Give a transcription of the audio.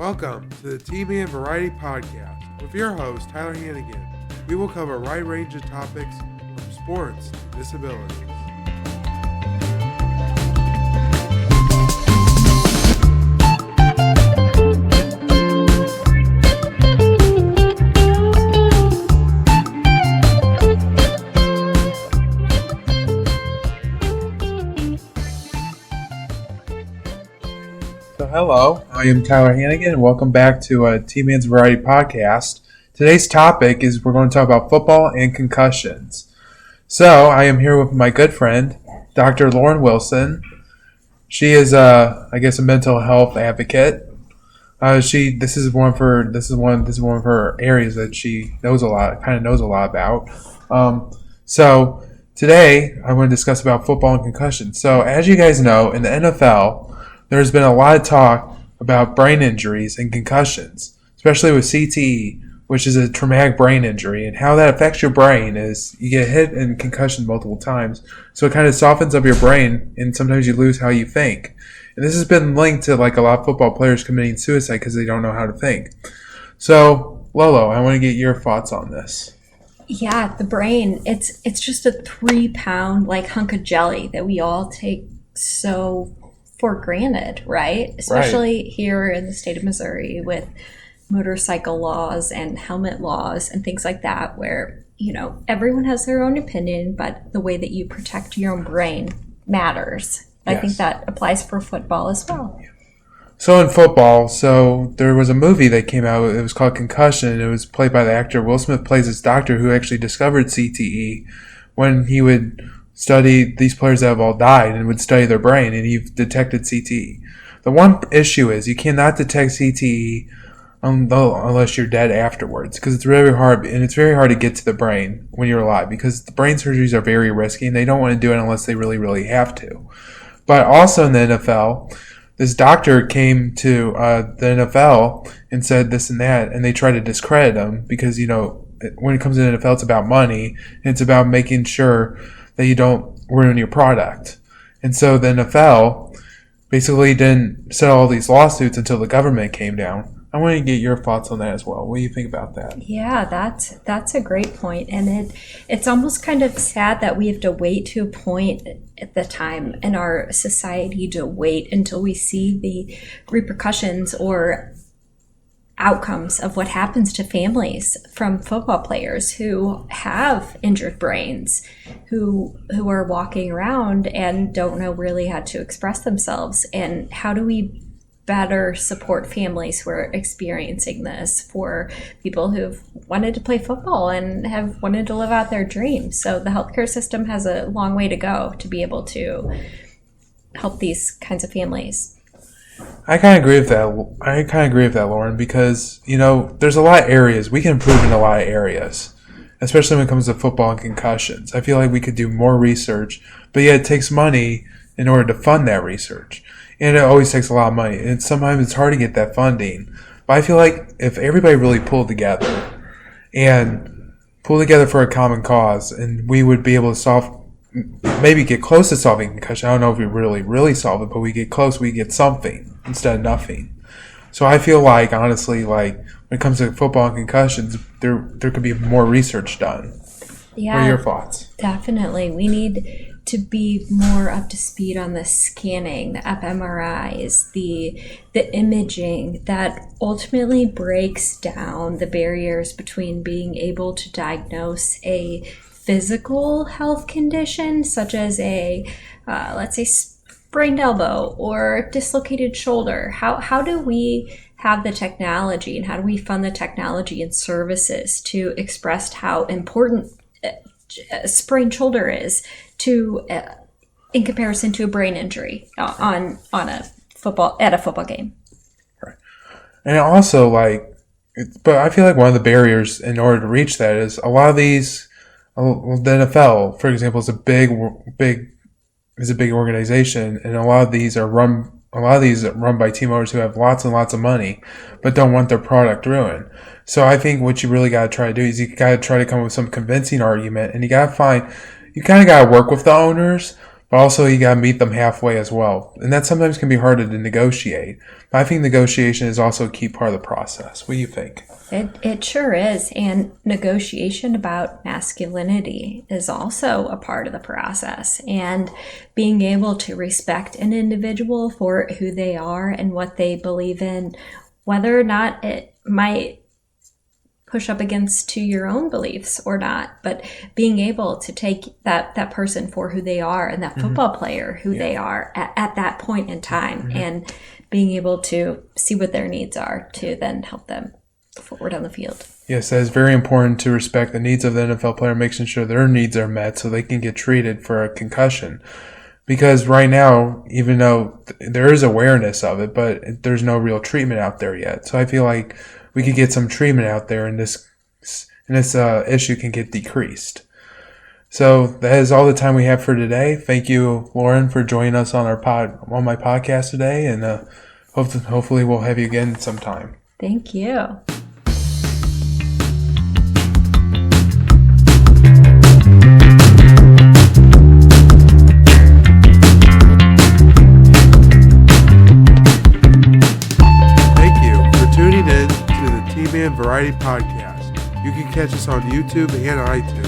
Welcome to the T-Man Variety Podcast with your host, Tyler Hannigan. We will cover a wide range of topics from sports to disabilities. Hello, I am Tyler Hannigan, and welcome back to T-Man's Variety Podcast. Today's topic is we're going to talk about football and concussions. So, I am here with my good friend, Dr. Lauren Wilson. She is, a mental health advocate. This is one of her areas that she knows a lot about. So today I'm going to discuss about football and concussions. So, as you guys know, in the NFL, there's been a lot of talk about brain injuries and concussions, especially with CTE, which is a traumatic brain injury, and how that affects your brain is you get hit and concussion multiple times, so it kind of softens up your brain, and sometimes you lose how you think. And this has been linked to like a lot of football players committing suicide because they don't know how to think. So, Lolo, I want to get your thoughts on this. Yeah, the brain, it's just a 3-pound like hunk of jelly that we all take so for granted, right? Especially here in the state of Missouri with motorcycle laws and helmet laws and things like that, where, you know, everyone has their own opinion, but the way that you protect your own brain matters. Yes. I think that applies for football as well. So in football, there was a movie that came out, it was called Concussion, and it was played by the actor Will Smith plays this doctor who actually discovered CTE when he would study these players that have all died and would study their brain, and he detected CTE. The one issue is you cannot detect CTE unless you're dead afterwards, because it's very hard, and it's very hard to get to the brain when you're alive, because the brain surgeries are very risky, and they don't want to do it unless they really, really have to. But also in the NFL, this doctor came to the NFL and said this and that, and they tried to discredit him because, you know, when it comes to the NFL, it's about money, and it's about making sure that you don't ruin your product. And so the NFL basically didn't settle all these lawsuits until the government came down. I want to get your thoughts on that as well. What do you think about that? Yeah, that's a great point. And it's almost kind of sad that we have to wait to a point at the time in our society to wait until we see the repercussions or outcomes of what happens to families from football players who have injured brains, who are walking around and don't know really how to express themselves. And how do we better support families who are experiencing this, for people who've wanted to play football and have wanted to live out their dreams? So the healthcare system has a long way to go to be able to help these kinds of families. I kind of agree with that, Lauren, because, you know, there's a lot of areas. We can improve in a lot of areas, especially when it comes to football and concussions. I feel like we could do more research, but yet it takes money in order to fund that research. And it always takes a lot of money. And sometimes it's hard to get that funding. But I feel like if everybody really pulled together for a common cause, and we would be able to maybe get close to solving concussion. I don't know if we really solve it, but we get close, we get something instead of nothing. So I feel like, honestly, like when it comes to football and concussions, there could be more research done. Yeah. What are your thoughts? Definitely. We need to be more up to speed on the scanning, the fMRIs, the imaging that ultimately breaks down the barriers between being able to diagnose a physical health condition, such as a, let's say, sprained elbow or dislocated shoulder. How do we have the technology, and how do we fund the technology and services to express how important a sprained shoulder is to, in comparison to a brain injury on a football game? Right. And also, but I feel like one of the barriers in order to reach that is a lot of these. The NFL, for example, is a big organization, and a lot of these are run by team owners who have lots and lots of money, but don't want their product ruined. So I think what you really got to try to do is you got to try to come up with some convincing argument, and you kind of got to work with the owners, but also you got to meet them halfway as well. And that sometimes can be harder to negotiate. But I think negotiation is also a key part of the process. What do you think? It sure is. And negotiation about masculinity is also a part of the process. And being able to respect an individual for who they are and what they believe in, whether or not it might push up against to your own beliefs or not, but being able to take that person for who they are and that football player who they are at that point in time, and being able to see what their needs are to then help them forward on the field. Yes, that is very important to respect the needs of the NFL player, making sure their needs are met so they can get treated for a concussion. Because right now, even though there is awareness of it, but there's no real treatment out there yet. So I feel like we could get some treatment out there, and this issue can get decreased. So that is all the time we have for today. Thank you, Lauren, for joining us on my podcast today, and hopefully we'll have you again sometime. Thank you. Variety Podcast. You can catch us on YouTube and iTunes.